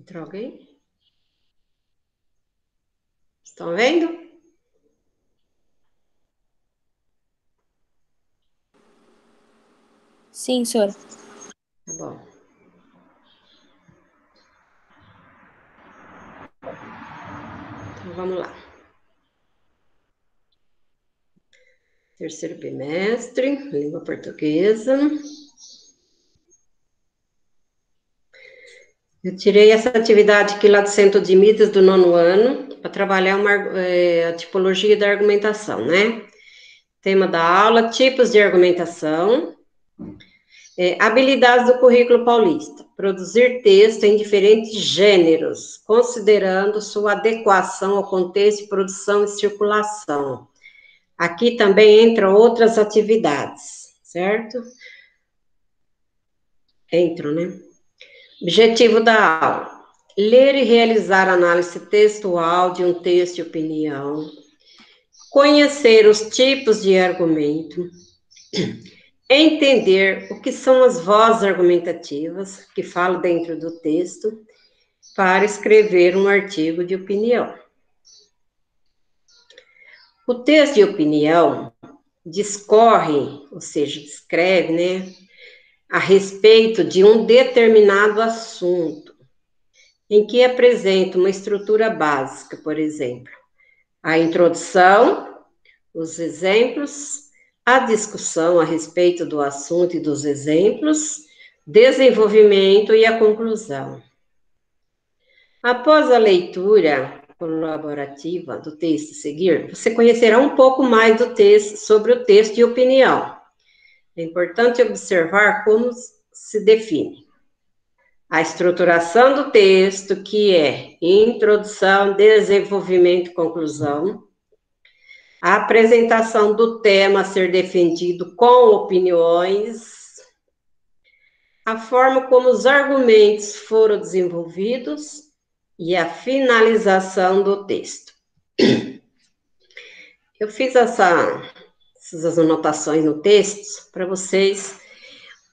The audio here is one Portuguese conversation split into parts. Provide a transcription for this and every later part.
Entrou alguém? Estão vendo? Sim, senhora. Tá bom. Então vamos lá. Terceiro bimestre, língua portuguesa. Eu tirei essa atividade aqui lá do Centro de Mídias do nono ano, para trabalhar a tipologia da argumentação, né? Tema da aula, tipos de argumentação. Habilidades do currículo paulista. Produzir texto em diferentes gêneros, considerando sua adequação ao contexto de produção e circulação. Aqui também entram outras atividades, certo? Entram, né? Objetivo da aula: ler e realizar análise textual de um texto de opinião, conhecer os tipos de argumento, entender o que são as vozes argumentativas que falam dentro do texto, para escrever um artigo de opinião. O texto de opinião discorre, ou seja, descreve, né, a respeito de um determinado assunto, em que apresenta uma estrutura básica, por exemplo, a introdução, os exemplos, a discussão a respeito do assunto e dos exemplos, desenvolvimento e a conclusão. Após a leitura colaborativa do texto a seguir, você conhecerá um pouco mais do texto, sobre o texto de opinião. É importante observar como se define a estruturação do texto, que é introdução, desenvolvimento e conclusão, a apresentação do tema a ser defendido com opiniões, a forma como os argumentos foram desenvolvidos e a finalização do texto. Eu fiz essas anotações no texto para vocês.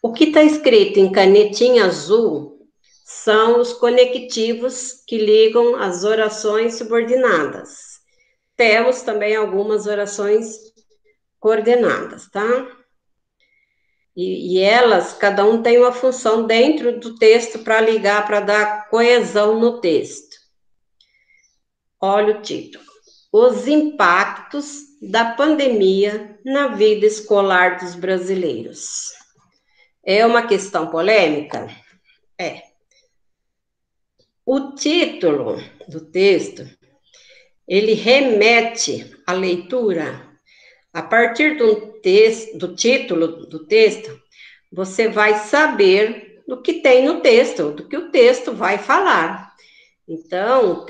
O que está escrito em canetinha azul são os conectivos que ligam as orações subordinadas. Temos também algumas orações coordenadas, tá? E elas, cada um tem uma função dentro do texto para ligar, para dar coesão no texto. Olha o título: Os impactos da pandemia na vida escolar dos brasileiros. É uma questão polêmica? É. O título do texto, ele remete à leitura. A partir do título do texto, você vai saber do que tem no texto, do que o texto vai falar. Então,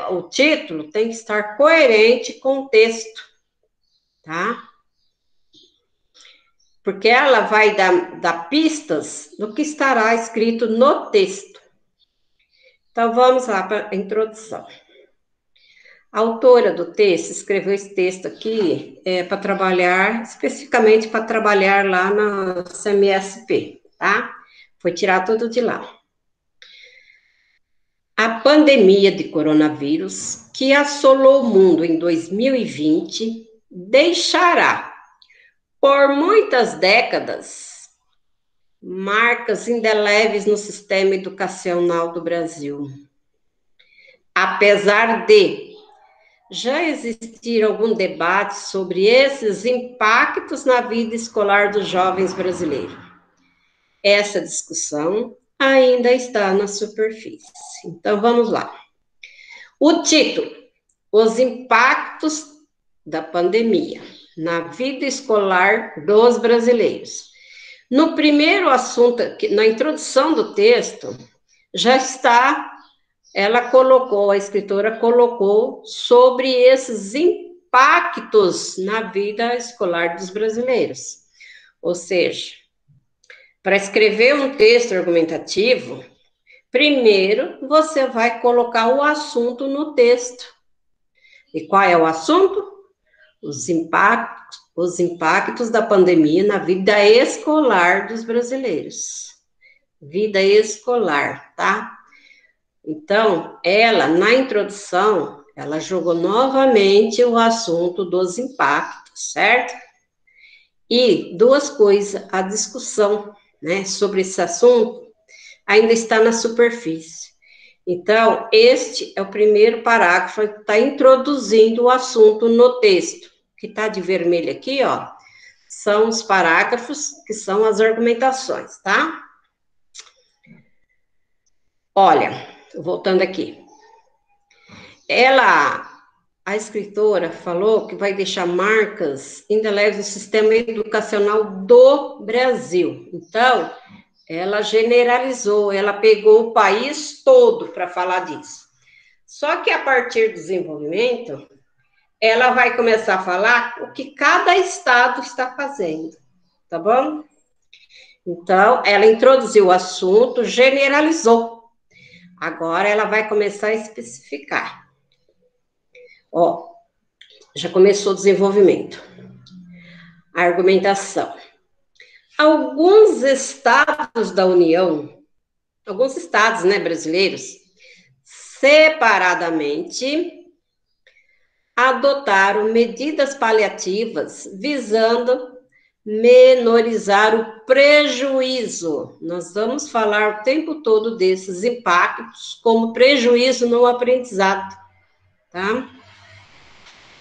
o título tem que estar coerente com o texto, tá? Porque ela vai dar pistas do que estará escrito no texto. Então, vamos lá para a introdução. A autora do texto escreveu esse texto aqui para trabalhar, especificamente para trabalhar lá na CMSP, tá? Foi tirar tudo de lá. A pandemia de coronavírus, que assolou o mundo em 2020, deixará, por muitas décadas, marcas indeléveis no sistema educacional do Brasil. Apesar de já existir algum debate sobre esses impactos na vida escolar dos jovens brasileiros, essa discussão ainda está na superfície. Então, vamos lá. O título: Os impactos da pandemia na vida escolar dos brasileiros. No primeiro assunto, na introdução do texto, já está, a escritora colocou sobre esses impactos na vida escolar dos brasileiros. Ou seja, para escrever um texto argumentativo, primeiro você vai colocar o assunto no texto. E qual é o assunto? Os impactos da pandemia na vida escolar dos brasileiros. Vida escolar, tá? Então, ela, na introdução, ela jogou novamente o assunto dos impactos, certo? E duas coisas, a discussão, né, sobre esse assunto ainda está na superfície. Então, este é o primeiro parágrafo que está introduzindo o assunto no texto, que está de vermelho aqui, ó, são os parágrafos que são as argumentações, tá? Olha, voltando aqui. A escritora falou que vai deixar marcas indeléveis no sistema educacional do Brasil. Então, ela generalizou, ela pegou o país todo para falar disso. Só que a partir do desenvolvimento, ela vai começar a falar o que cada estado está fazendo, tá bom? Então, ela introduziu o assunto, generalizou. Agora ela vai começar a especificar. Ó, já começou o desenvolvimento. A argumentação. Alguns estados da União, alguns estados, né, brasileiros, separadamente, adotaram medidas paliativas visando menorizar o prejuízo. Nós vamos falar o tempo todo desses impactos como prejuízo no aprendizado, tá?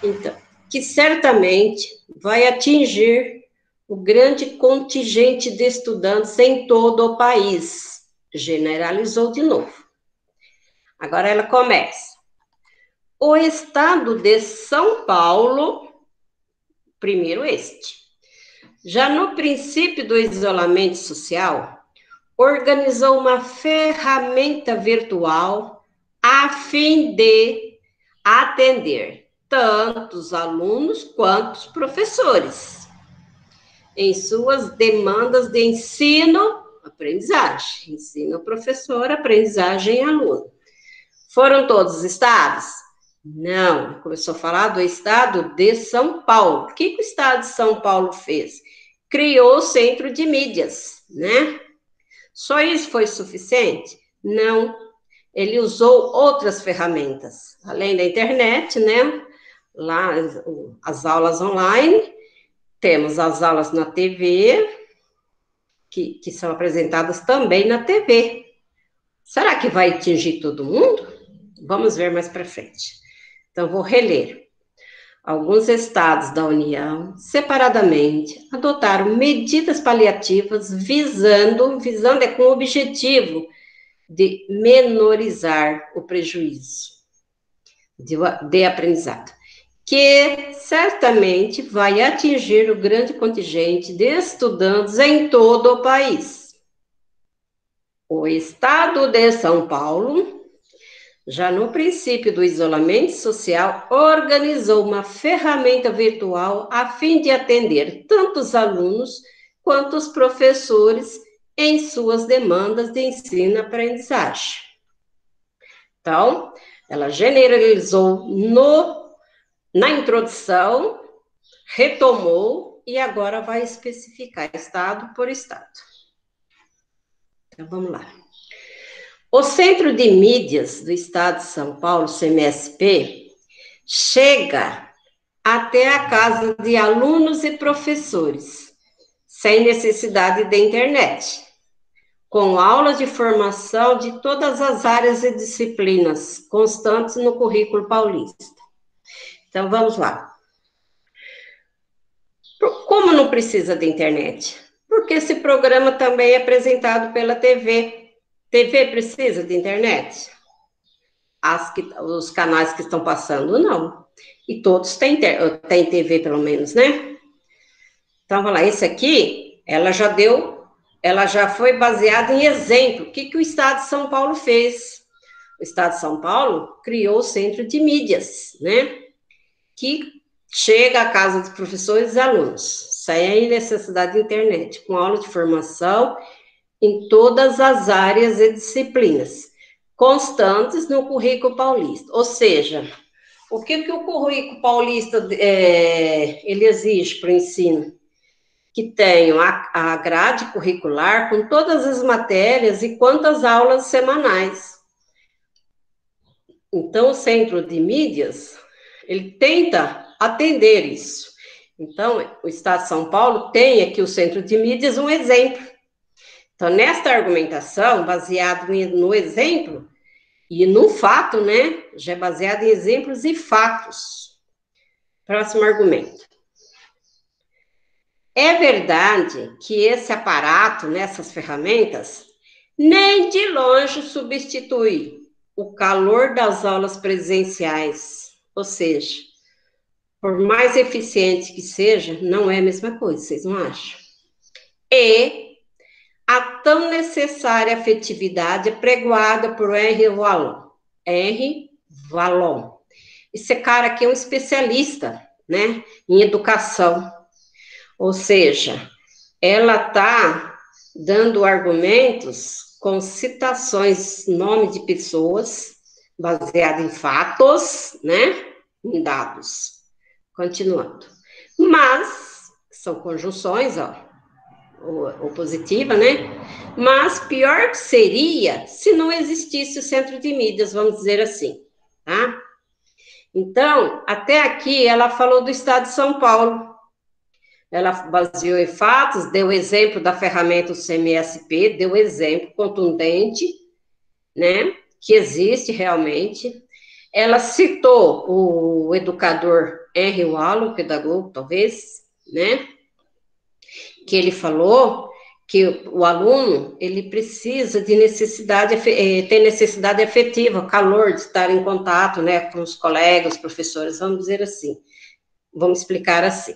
Então, que certamente vai atingir o grande contingente de estudantes em todo o país. Generalizou de novo. Agora ela começa. O estado de São Paulo, primeiro este, já no princípio do isolamento social, organizou uma ferramenta virtual a fim de atender tanto os alunos quanto os professores em suas demandas de ensino, aprendizagem, ensino professor, aprendizagem aluno. Foram todos os estados? Não, começou a falar do estado de São Paulo. O que o estado de São Paulo fez? Criou o centro de mídias, né? Só isso foi suficiente? Não. Ele usou outras ferramentas, além da internet, né? Lá, as aulas online, temos as aulas na TV, que são apresentadas também na TV. Será que vai atingir todo mundo? Vamos ver mais para frente. Então, vou reler. Alguns estados da União, separadamente, adotaram medidas paliativas visando é com o objetivo de menorizar o prejuízo de aprendizado, que certamente vai atingir o grande contingente de estudantes em todo o país. O estado de São Paulo, já no princípio do isolamento social, organizou uma ferramenta virtual a fim de atender tanto os alunos quanto os professores em suas demandas de ensino e aprendizagem. Então, ela generalizou na introdução, retomou e agora vai especificar estado por estado. Então, vamos lá. O Centro de Mídias do Estado de São Paulo, CMSP, chega até a casa de alunos e professores, sem necessidade de internet, com aulas de formação de todas as áreas e disciplinas constantes no currículo paulista. Então, vamos lá. Como não precisa de internet? Porque esse programa também é apresentado pela TV. TV precisa de internet? Os canais que estão passando, não. E todos têm TV, pelo menos, né? Então, vamos lá, esse aqui, ela já foi baseada em exemplo. O que o Estado de São Paulo fez? O Estado de São Paulo criou o Centro de Mídias, né? Que chega à casa dos professores e alunos, sem necessidade de internet, com aula de formação em todas as áreas e disciplinas, constantes no currículo paulista. Ou seja, o que o currículo paulista ele exige para o ensino? Que tenham a grade curricular com todas as matérias e quantas aulas semanais. Então, o Centro de Mídias, ele tenta atender isso. Então, o Estado de São Paulo tem aqui o Centro de Mídias um exemplo. Então, nesta argumentação, baseado no exemplo e no fato, né? Já é baseado em exemplos e fatos. Próximo argumento. É verdade que esse aparato, nessas ferramentas, nem de longe substitui o calor das aulas presenciais. Ou seja, por mais eficiente que seja, não é a mesma coisa, vocês não acham? E a tão necessária afetividade pregoada por R. Vallon. R. Vallon. Esse cara aqui é um especialista, né, em educação. Ou seja, ela está dando argumentos com citações, nome de pessoas, baseado em fatos, né, em dados. Continuando. Mas, são conjunções, ó, ou positiva, né? Mas pior que seria se não existisse o centro de mídias, vamos dizer assim, tá? Então, até aqui ela falou do estado de São Paulo. Ela baseou em fatos, deu exemplo da ferramenta CMSP, deu exemplo contundente, né? Que existe realmente. Ela citou o educador Henry Wallon, pedagogo, talvez, né? Que ele falou que o aluno, ele precisa de ter necessidade efetiva, calor, de estar em contato, né, com os colegas, professores, vamos dizer assim. Vamos explicar assim.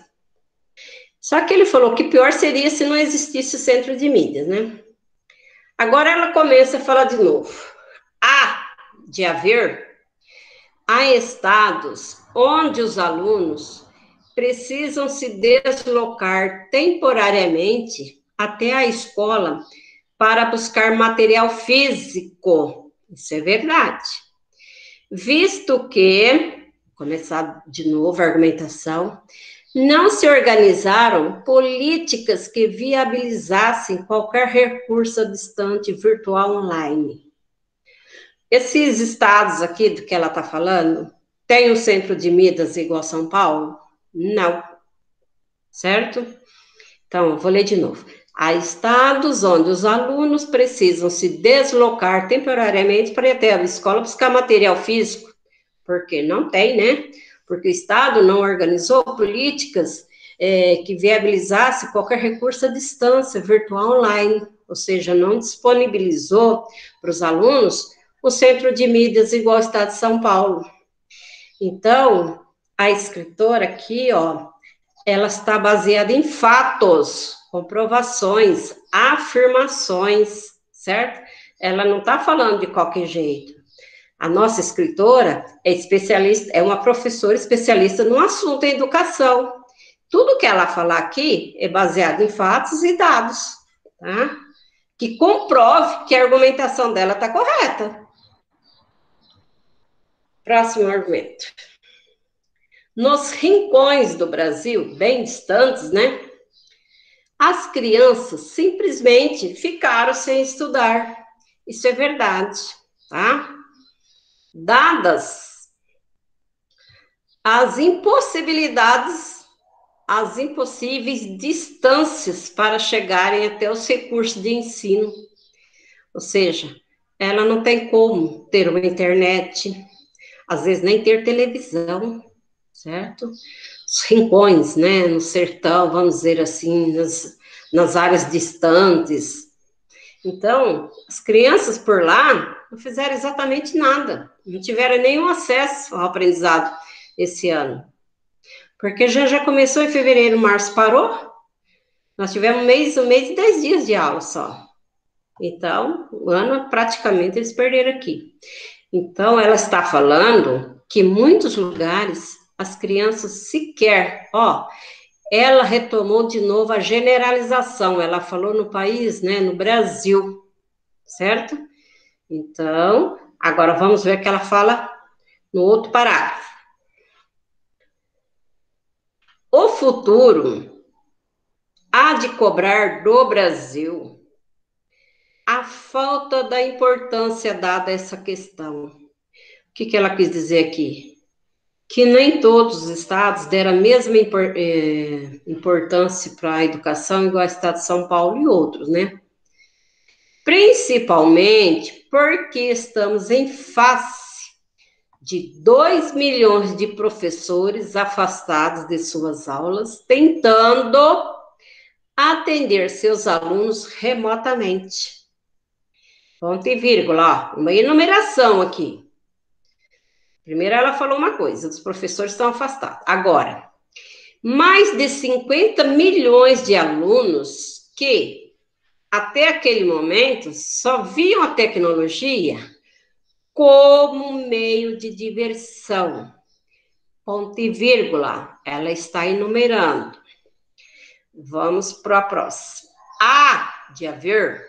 Só que ele falou que pior seria se não existisse o centro de mídias, né? Agora ela começa a falar de novo. Há estados onde os alunos precisam se deslocar temporariamente até a escola para buscar material físico. Isso é verdade. Visto que, começar de novo a argumentação, não se organizaram políticas que viabilizassem qualquer recurso distante virtual online. Esses estados aqui do que ela está falando, tem um centro de mídias igual São Paulo? Não. Certo? Então, vou ler de novo. Há estados onde os alunos precisam se deslocar temporariamente para ir até a escola buscar material físico, porque não tem, né? Porque o Estado não organizou políticas que viabilizasse qualquer recurso à distância, virtual online, ou seja, não disponibilizou para os alunos o centro de mídias igual ao Estado de São Paulo. Então, a escritora aqui, ó, ela está baseada em fatos, comprovações, afirmações, certo? Ela não está falando de qualquer jeito. A nossa escritora é especialista, é uma professora especialista no assunto em educação. Tudo que ela falar aqui é baseado em fatos e dados, tá? Que comprove que a argumentação dela está correta. Próximo argumento. Nos rincões do Brasil, bem distantes, né? As crianças simplesmente ficaram sem estudar. Isso é verdade, tá? Dadas as impossibilidades, as impossíveis distâncias para chegarem até os recursos de ensino. Ou seja, ela não tem como ter uma internet, às vezes nem ter televisão, certo? Os rincões, né, no sertão, vamos dizer assim, nas áreas distantes. Então, as crianças por lá não fizeram exatamente nada, não tiveram nenhum acesso ao aprendizado esse ano. Porque já começou em fevereiro, março parou, nós tivemos um mês e 10 dias de aula só. Então, o ano praticamente eles perderam aqui. Então, ela está falando que em muitos lugares as crianças sequer, ó, ela retomou de novo a generalização, ela falou no país, né, no Brasil, certo? Então, agora vamos ver o que ela fala no outro parágrafo. O futuro há de cobrar do Brasil a falta da importância dada a essa questão. que ela quis dizer aqui? Que nem todos os estados deram a mesma importância para a educação, igual o estado de São Paulo e outros, né? Principalmente porque estamos em face de 2 milhões de professores afastados de suas aulas, tentando atender seus alunos remotamente. Ponto e vírgula, ó, uma enumeração aqui. Primeiro ela falou uma coisa, os professores estão afastados. Agora, mais de 50 milhões de alunos que, até aquele momento, só viam a tecnologia como meio de diversão. Ponto e vírgula, ela está enumerando. Vamos para a próxima. Há de haver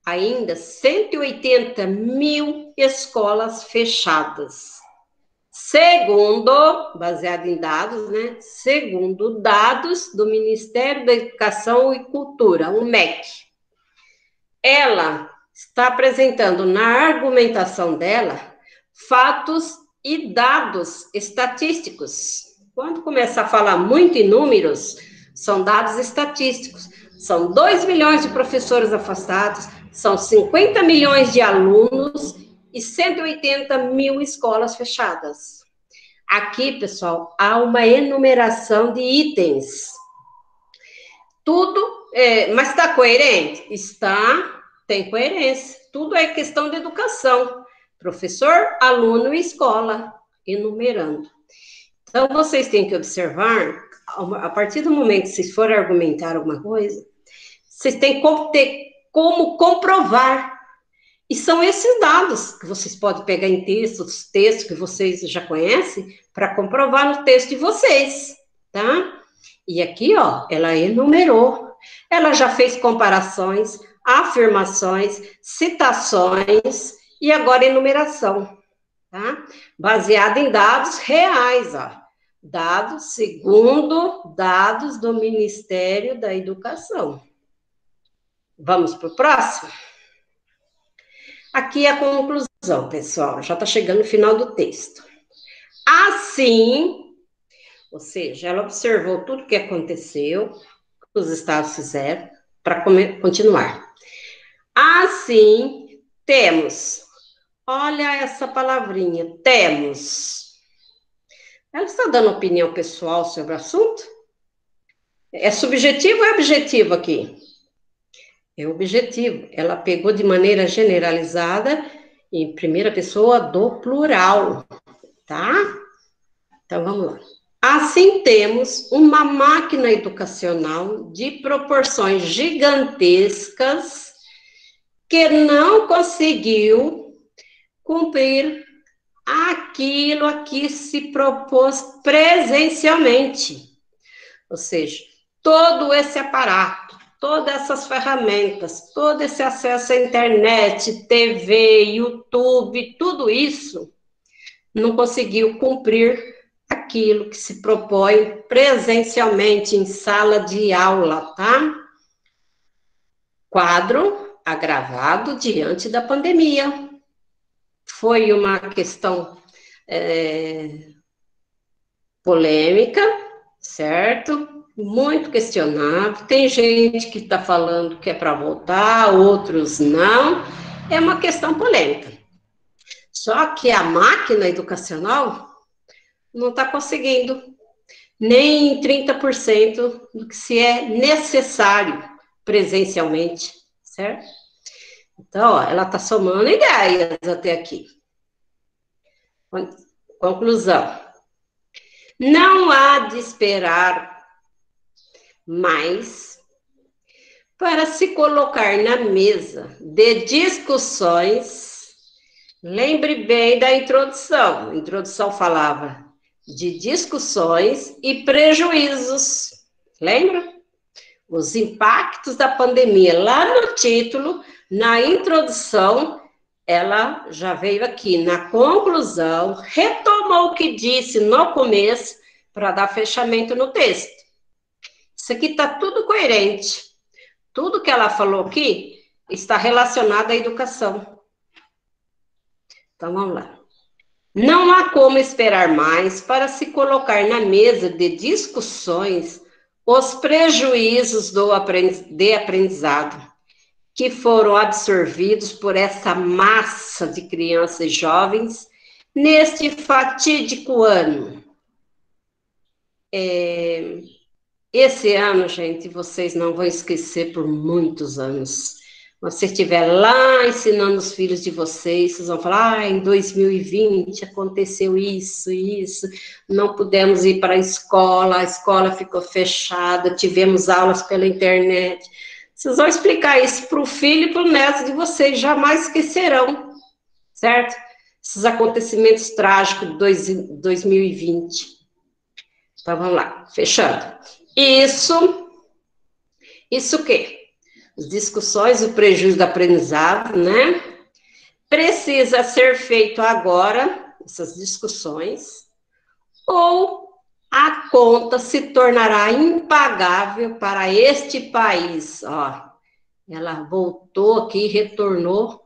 ainda 180 mil escolas fechadas. Segundo, baseado em dados, né? Segundo dados do Ministério da Educação e Cultura, o MEC. Ela está apresentando na argumentação dela fatos e dados estatísticos. Quando começa a falar muito em números, são dados estatísticos. São 2 milhões de professores afastados, são 50 milhões de alunos e 180 mil escolas fechadas. Aqui, pessoal, há uma enumeração de itens. Tudo, mas está coerente? Está, tem coerência. Tudo é questão de educação. Professor, aluno e escola, enumerando. Então, vocês têm que observar, a partir do momento que vocês forem argumentar alguma coisa, vocês têm que ter como comprovar. E são esses dados que vocês podem pegar em textos que vocês já conhecem, para comprovar no texto de vocês, tá? E aqui, ó, ela enumerou. Ela já fez comparações, afirmações, citações e agora enumeração, tá? Baseada em dados reais, ó. Dados segundo dados do Ministério da Educação. Vamos para o próximo? Aqui é a conclusão, pessoal. Já está chegando no final do texto. Assim, ou seja, ela observou tudo o que aconteceu, que os estados fizeram, para continuar. Assim, temos, olha essa palavrinha, temos. Ela está dando opinião pessoal sobre o assunto? É subjetivo ou é objetivo aqui? É objetivo. Ela pegou de maneira generalizada, em primeira pessoa do plural, tá? Então, vamos lá. Assim, temos uma máquina educacional de proporções gigantescas que não conseguiu cumprir aquilo a que se propôs presencialmente. Ou seja, todo esse aparato, todas essas ferramentas, todo esse acesso à internet, TV, YouTube, tudo isso não conseguiu cumprir aquilo que se propõe presencialmente em sala de aula, tá? Quadro agravado diante da pandemia. Foi uma questão polêmica, certo? Muito questionável. Tem gente que está falando que é para voltar, outros não. É uma questão polêmica. Só que a máquina educacional não está conseguindo nem 30% do que se é necessário presencialmente, certo? Então, ó, ela está somando ideias até aqui. Conclusão. Não há de esperar mais para se colocar na mesa de discussões. Lembre bem da introdução. A introdução falava de discussões e prejuízos. Lembra? Os impactos da pandemia. Lá no título, na introdução, ela já veio aqui na conclusão, retomou o que disse no começo, para dar fechamento no texto. Isso aqui está tudo coerente. Tudo que ela falou aqui está relacionado à educação. Então, vamos lá. Não há como esperar mais para se colocar na mesa de discussões os prejuízos de aprendizado que foram absorvidos por essa massa de crianças e jovens neste fatídico ano. Esse ano, gente, vocês não vão esquecer por muitos anos. Você estiver lá ensinando os filhos de vocês, vocês vão falar, em 2020 aconteceu isso, não pudemos ir para a escola ficou fechada, tivemos aulas pela internet. Vocês vão explicar isso para o filho e para o neto de vocês, jamais esquecerão, certo? Esses acontecimentos trágicos de 2020. Então, vamos lá, fechando. Isso o quê? As discussões, o prejuízo do aprendizado, né? Precisa ser feito agora, essas discussões, ou a conta se tornará impagável para este país. Ó, ela voltou aqui, retornou,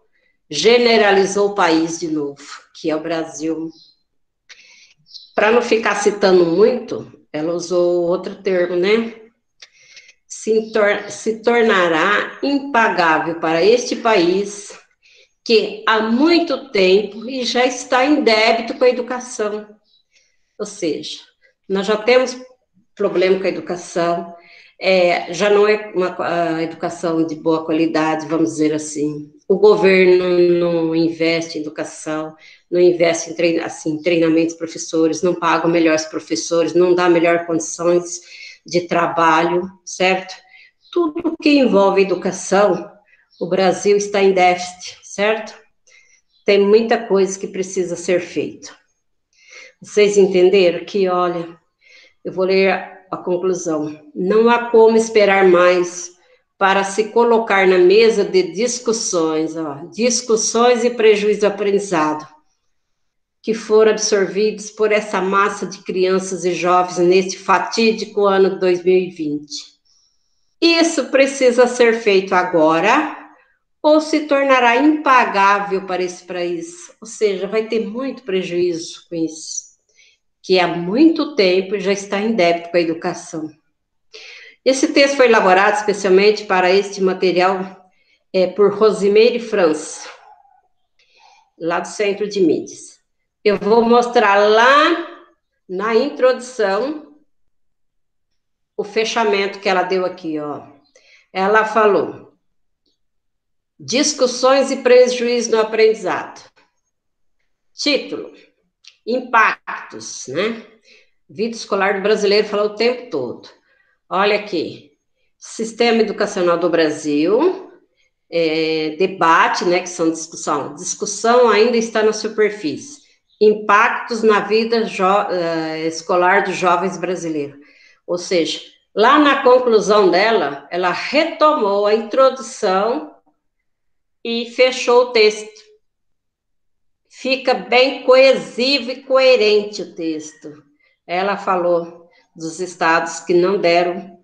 generalizou o país de novo, que é o Brasil. Para não ficar citando muito, ela usou outro termo, né? Se tornará impagável para este país que há muito tempo e já está em débito com a educação. Ou seja, nós já temos problema com a educação, já não é uma educação de boa qualidade, vamos dizer assim. O governo não investe em educação, não investe em treinamento de professores, não paga melhores professores, não dá melhores condições de trabalho, certo? Tudo que envolve educação, o Brasil está em déficit, certo? Tem muita coisa que precisa ser feita. Vocês entenderam que, olha, eu vou ler a conclusão. Não há como esperar mais para se colocar na mesa de discussões, discussões e prejuízo do aprendizado, que foram absorvidos por essa massa de crianças e jovens neste fatídico ano de 2020. Isso precisa ser feito agora ou se tornará impagável para esse país. Ou seja, vai ter muito prejuízo com isso, que há muito tempo já está em débito com a educação. Esse texto foi elaborado especialmente para este material por Rosimeire França, lá do Centro de Mídias. Eu vou mostrar lá na introdução o fechamento que ela deu aqui, ó. Ela falou: discussões e prejuízos no aprendizado. Título: impactos, né? Vida escolar do brasileiro falou o tempo todo. Olha aqui, sistema educacional do Brasil, debate, né, que são discussão ainda está na superfície, impactos na vida escolar dos jovens brasileiros. Ou seja, lá na conclusão dela, ela retomou a introdução e fechou o texto. Fica bem coesivo e coerente o texto. Ela falou dos estados que não deram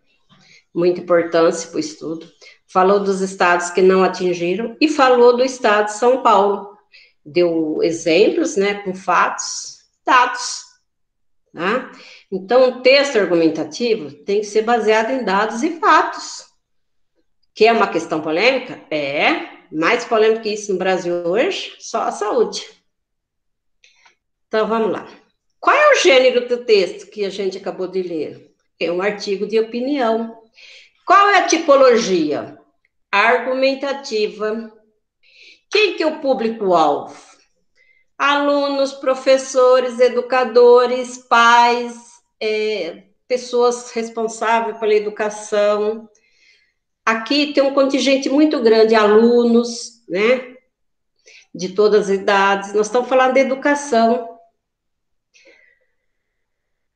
muita importância para o estudo, falou dos estados que não atingiram e falou do estado de São Paulo. Deu exemplos, né, com fatos, dados. Tá? Então, o texto argumentativo tem que ser baseado em dados e fatos. Que é uma questão polêmica? Mais polêmica que isso no Brasil hoje, só a saúde. Então, vamos lá. Qual é o gênero do texto que a gente acabou de ler? É um artigo de opinião. Qual é a tipologia? Argumentativa. Quem que é o público-alvo? Alunos, professores, educadores, pais, pessoas responsáveis pela educação. Aqui tem um contingente muito grande de alunos, né? De todas as idades. Nós estamos falando de educação.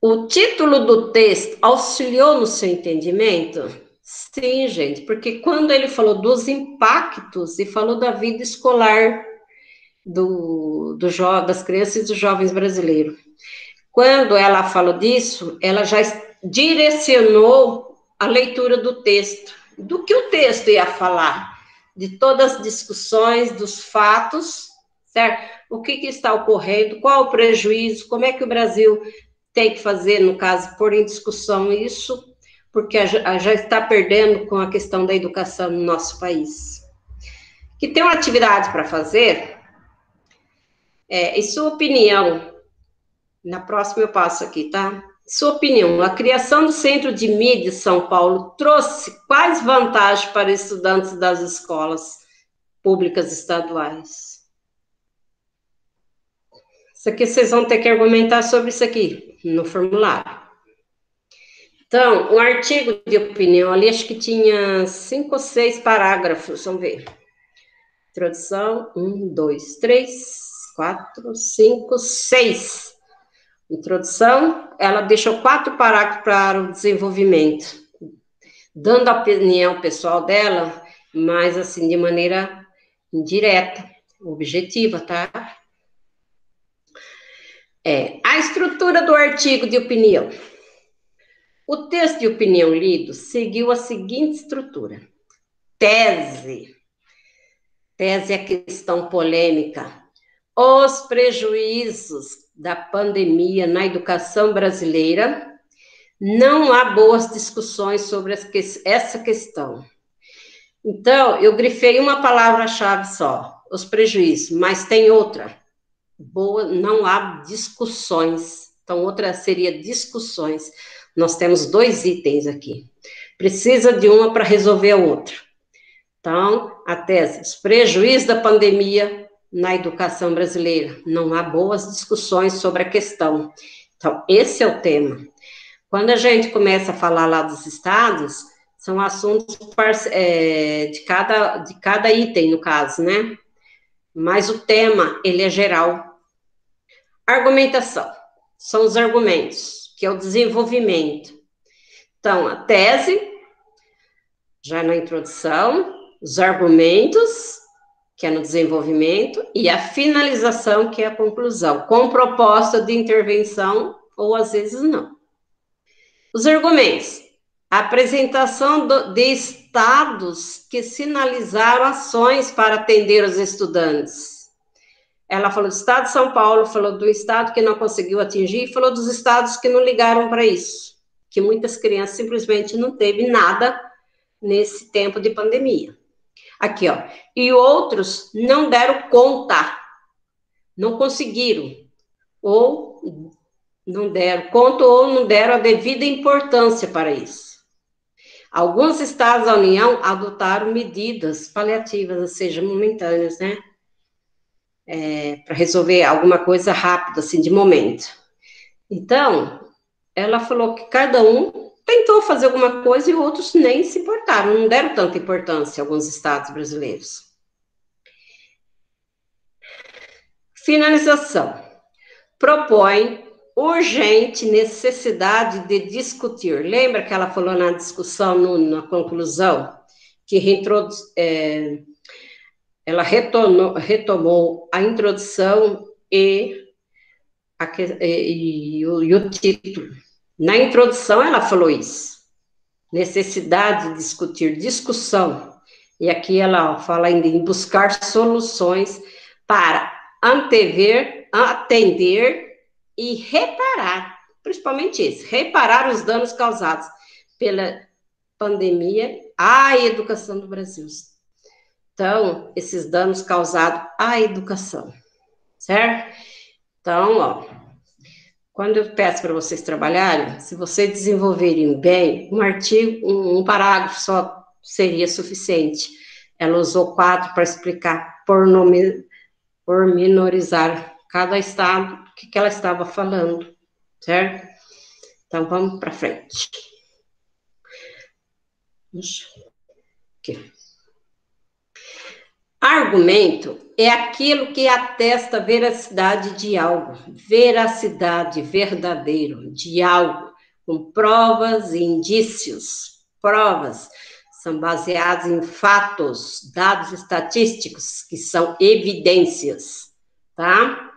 O título do texto auxiliou no seu entendimento? Sim, gente, porque quando ele falou dos impactos e falou da vida escolar das crianças e dos jovens brasileiros, quando ela falou disso, ela já direcionou a leitura do texto. Do que o texto ia falar? De todas as discussões, dos fatos, certo? O que está ocorrendo, qual o prejuízo, como é que o Brasil tem que fazer, no caso, pôr em discussão isso, porque já está perdendo com a questão da educação no nosso país. Que tem uma atividade para fazer, em sua opinião, na próxima eu passo aqui, tá? Sua opinião, a criação do Centro de Mídia de São Paulo trouxe quais vantagens para estudantes das escolas públicas estaduais? Isso aqui vocês vão ter que argumentar sobre isso aqui, no formulário. Então, o artigo de opinião ali, acho que tinha 5 ou 6 parágrafos, vamos ver. Introdução, 1, 2, 3, 4, 5, 6. Introdução, ela deixou 4 parágrafos para o desenvolvimento, dando a opinião pessoal dela, mas assim, de maneira indireta, objetiva, tá? A estrutura do artigo de opinião. O texto de opinião lido seguiu a seguinte estrutura. Tese. Tese é a questão polêmica. Os prejuízos da pandemia na educação brasileira. Não há boas discussões sobre essa questão. Então, eu grifei uma palavra-chave só, os prejuízos, mas tem outra. Boa, não há discussões. Então, outra seria discussões. Nós temos 2 itens aqui. Precisa de uma para resolver a outra. Então, a tese, os prejuízos da pandemia na educação brasileira. Não há boas discussões sobre a questão. Então, esse é o tema. Quando a gente começa a falar lá dos estados, são assuntos de cada item, no caso, né? Mas o tema, ele é geral. Argumentação, são os argumentos, que é o desenvolvimento. Então, a tese, já na introdução, os argumentos, que é no desenvolvimento, e a finalização, que é a conclusão, com proposta de intervenção, ou às vezes não. Os argumentos, a apresentação de estados que sinalizaram ações para atender os estudantes. Ela falou do estado de São Paulo, falou do estado que não conseguiu atingir, e falou dos estados que não ligaram para isso, que muitas crianças simplesmente não teve nada nesse tempo de pandemia. Aqui, ó, e outros não deram conta, não conseguiram, ou não deram conta, ou não deram a devida importância para isso. Alguns estados da União adotaram medidas paliativas, ou seja, momentâneas, né? Para resolver alguma coisa rápida, assim, de momento. Então, ela falou que cada um tentou fazer alguma coisa e outros nem se importaram, não deram tanta importância a alguns estados brasileiros. Finalização. Propõe urgente necessidade de discutir. Lembra que ela falou na discussão, na conclusão, que ela retomou a introdução e o título. Na introdução, ela falou isso. Necessidade de discutir, discussão. E aqui ela fala ainda em buscar soluções para antever, atender e reparar, principalmente isso, reparar os danos causados pela pandemia à educação do Brasil. Então, esses danos causados à educação, certo? Então, ó, quando eu peço para vocês trabalharem, se vocês desenvolverem bem, um artigo, um parágrafo só seria suficiente. Ela usou 4 para explicar, pormenorizar cada estado, o que ela estava falando, certo? Então, vamos para frente. Aqui. Argumento é aquilo que atesta a veracidade de algo, veracidade, verdadeiro, de algo, com provas e indícios. Provas são baseadas em fatos, dados estatísticos, que são evidências, tá?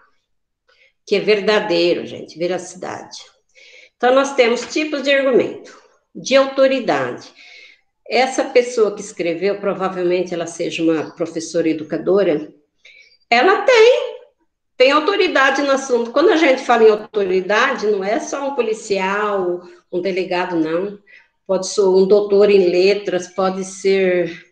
Que é verdadeiro, gente, veracidade. Então, nós temos tipos de argumento, de autoridade. Essa pessoa que escreveu, provavelmente ela seja uma professora educadora, Ela tem autoridade no assunto. Quando a gente fala em autoridade, não é só um policial, um delegado, não. Pode ser um doutor em letras, pode ser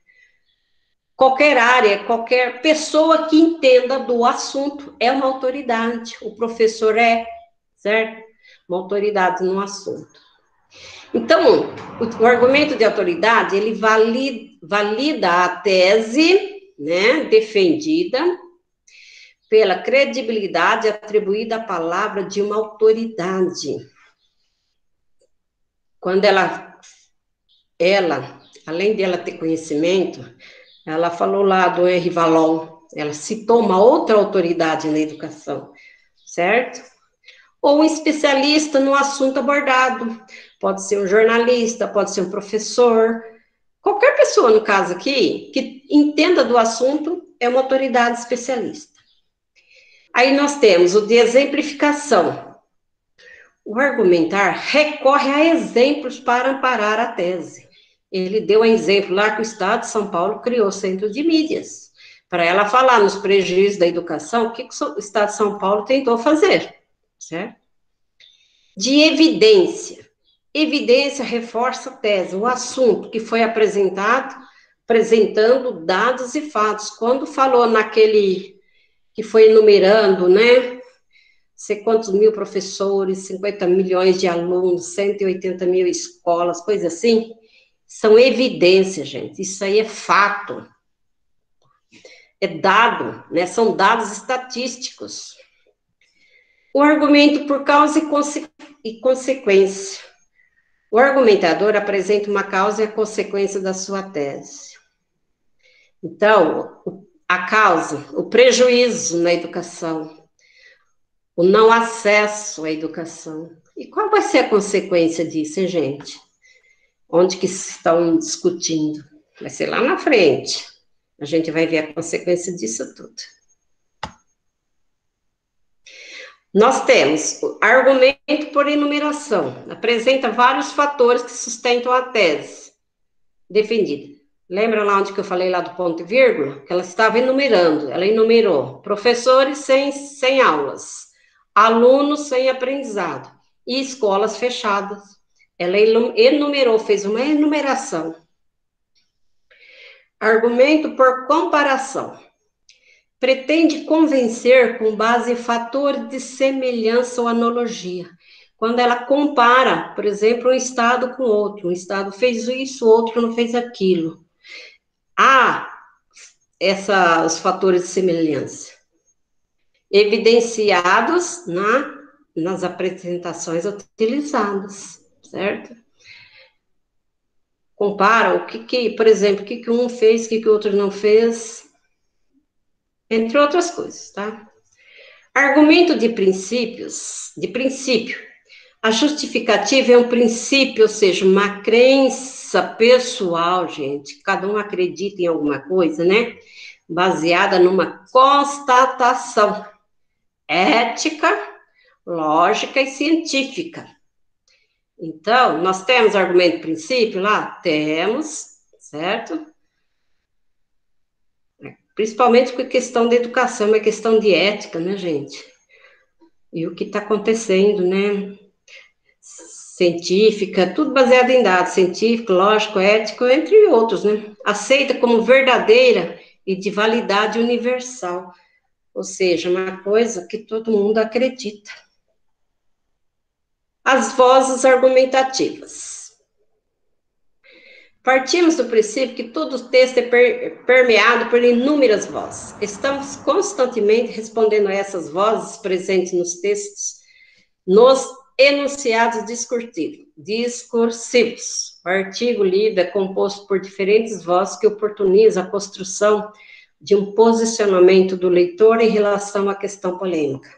qualquer área, qualquer pessoa que entenda do assunto é uma autoridade. O professor é, certo? Uma autoridade no assunto. Então, o argumento de autoridade, ele valida a tese, né, defendida pela credibilidade atribuída à palavra de uma autoridade. Quando ela, além dela ter conhecimento, ela falou lá do Henri Vallon, ela citou uma outra autoridade na educação, certo? Ou um especialista no assunto abordado, pode ser um jornalista, pode ser um professor, qualquer pessoa, no caso aqui, que entenda do assunto, é uma autoridade especialista. Aí nós temos o de exemplificação. O argumentar recorre a exemplos para amparar a tese. Ele deu um exemplo lá que o Estado de São Paulo criou centro de mídias, para ela falar nos prejuízos da educação, o que o Estado de São Paulo tentou fazer, certo? De evidência. Evidência reforça a tese, o assunto que foi apresentando dados e fatos. Quando falou naquele que foi enumerando, né? Sei quantos mil professores, 50 milhões de alunos, 180 mil escolas, coisa assim, são evidências, gente. Isso aí é fato. É dado, né? São dados estatísticos. O argumento por causa e consequência. O argumentador apresenta uma causa e a consequência da sua tese. Então, a causa, o prejuízo na educação, o não acesso à educação. E qual vai ser a consequência disso, hein, gente? Onde que estão discutindo? Vai ser lá na frente. A gente vai ver a consequência disso tudo. Nós temos o argumento por enumeração. Apresenta vários fatores que sustentam a tese defendida. Lembra lá onde que eu falei lá do ponto e vírgula? Que ela estava enumerando. Ela enumerou professores sem aulas, alunos sem aprendizado e escolas fechadas. Ela enumerou, fez uma enumeração. Argumento por comparação. Pretende convencer com base em fatores de semelhança ou analogia. Quando ela compara, por exemplo, um estado com outro. Um estado fez isso, outro não fez aquilo. Há os fatores de semelhança evidenciados nas apresentações utilizadas, certo? Compara por exemplo, o que um fez, o que o outro não fez, entre outras coisas, tá? Argumento de princípios, de princípio. A justificativa é um princípio, ou seja, uma crença pessoal, gente. Cada um acredita em alguma coisa, né? Baseada numa constatação ética, lógica e científica. Então, nós temos argumento de princípio lá? Temos, certo? Principalmente com a questão da educação, uma questão de ética, né, gente? E o que está acontecendo, né? Científica, tudo baseado em dados, científico, lógico, ético, entre outros, né? Aceita como verdadeira e de validade universal, ou seja, uma coisa que todo mundo acredita. As vozes argumentativas. Partimos do princípio que todo texto é permeado por inúmeras vozes. Estamos constantemente respondendo a essas vozes presentes nos textos, nos enunciados discursivos. O artigo lido é composto por diferentes vozes que oportunizam a construção de um posicionamento do leitor em relação à questão polêmica.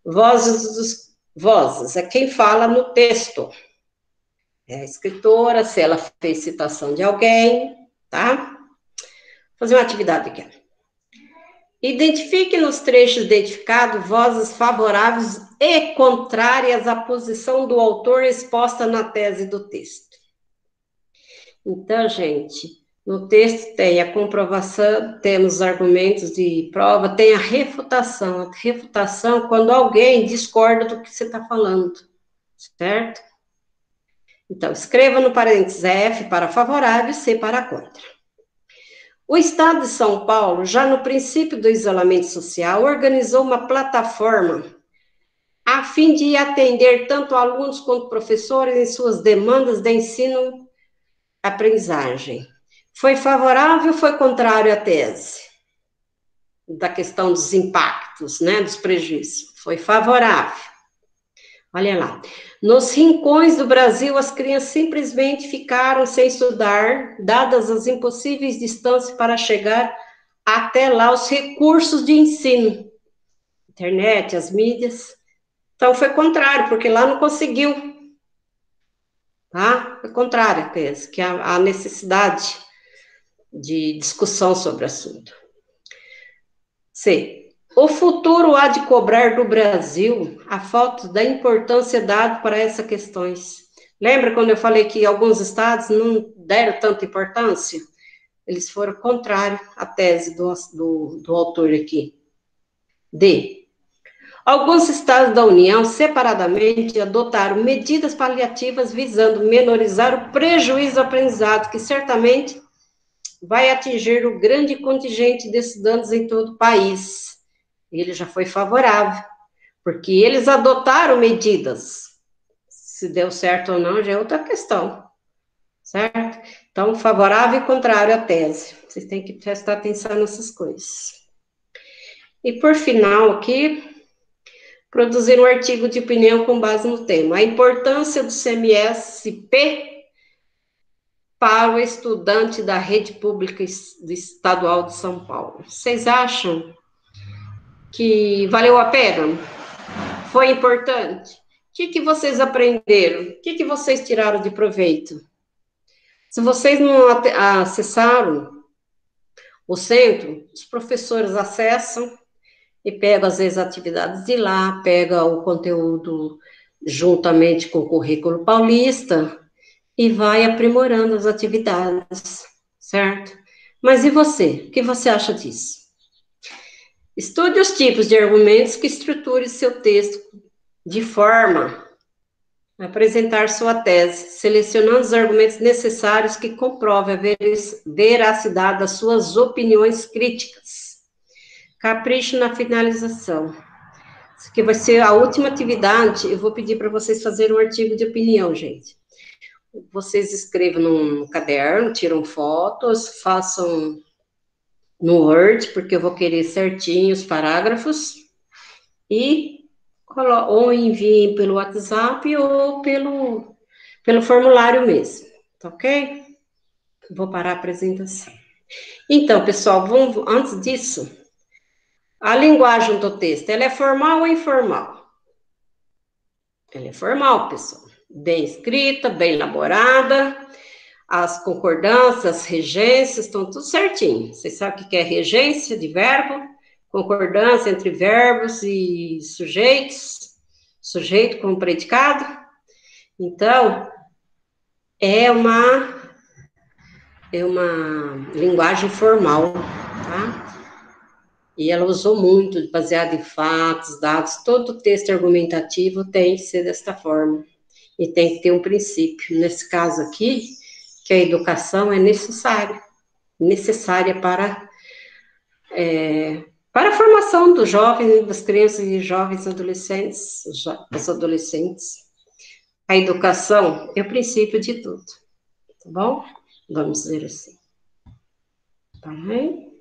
Vozes é quem fala no texto. É a escritora, se ela fez citação de alguém, tá? Vou fazer uma atividade aqui. Identifique nos trechos identificados vozes favoráveis e contrárias à posição do autor exposta na tese do texto. Então, gente, No texto tem a comprovação, temos argumentos de prova, tem a refutação. A refutação quando alguém discorda do que você está falando, certo? Então, escreva no parênteses F para favorável e C para contra. O Estado de São Paulo, já no princípio do isolamento social, organizou uma plataforma a fim de atender tanto alunos quanto professores em suas demandas de ensino-aprendizagem. Foi favorável ou foi contrário à tese? Da questão dos impactos, né, dos prejuízos. Foi favorável. Olha lá. Nos rincões do Brasil, as crianças simplesmente ficaram sem estudar, dadas as impossíveis distâncias para chegar até lá os recursos de ensino. Internet, as mídias. Então, foi contrário, porque lá não conseguiu. Tá? Foi contrário a tese, que há necessidade de discussão sobre o assunto. C. O futuro há de cobrar do Brasil a falta da importância dada para essas questões. Lembra quando eu falei que alguns estados não deram tanta importância? Eles foram contrários à tese do autor aqui. D. Alguns estados da União, separadamente, adotaram medidas paliativas visando menorizar o prejuízo do aprendizado, que certamente vai atingir o grande contingente de estudantes em todo o país. Ele já foi favorável, porque eles adotaram medidas. Se deu certo ou não, já é outra questão, certo? Então, favorável e contrário à tese. Vocês têm que prestar atenção nessas coisas. E, por final, aqui, produzir um artigo de opinião com base no tema. A importância do CMS-P para o estudante da rede pública estadual de São Paulo. Vocês acham que valeu a pena? Foi importante? O que vocês aprenderam? O que vocês tiraram de proveito? Se vocês não acessaram o centro, os professores acessam e pegam, às vezes, atividades de lá, pegam o conteúdo juntamente com o currículo paulista e vai aprimorando as atividades, certo? Mas e você? O que você acha disso? Estude os tipos de argumentos que estruture seu texto de forma a apresentar sua tese, selecionando os argumentos necessários que comprovem a veracidade das suas opiniões críticas. Capricho na finalização. Isso aqui vai ser a última atividade. Eu vou pedir para vocês fazerem um artigo de opinião, gente. Vocês escrevam num caderno, tiram fotos, façam no Word, porque eu vou querer certinho os parágrafos, e ou enviem pelo WhatsApp ou pelo formulário mesmo, tá ok? Vou parar a apresentação. Então, pessoal, antes disso, a linguagem do texto, ela é formal ou informal? Ela é formal, pessoal. Bem escrita, bem elaborada, as concordâncias, as regências, estão tudo certinho. Vocês sabem o que é regência de verbo? Concordância entre verbos e sujeitos, sujeito com predicado. Então, é uma linguagem formal, tá? E ela usou muito, baseado em fatos, dados, todo texto argumentativo tem que ser desta forma. E tem que ter um princípio. Nesse caso aqui, que a educação é necessária para a formação dos jovens, das crianças e jovens adolescentes, dos adolescentes. A educação é o princípio de tudo, tá bom? Vamos dizer assim. Tá bem?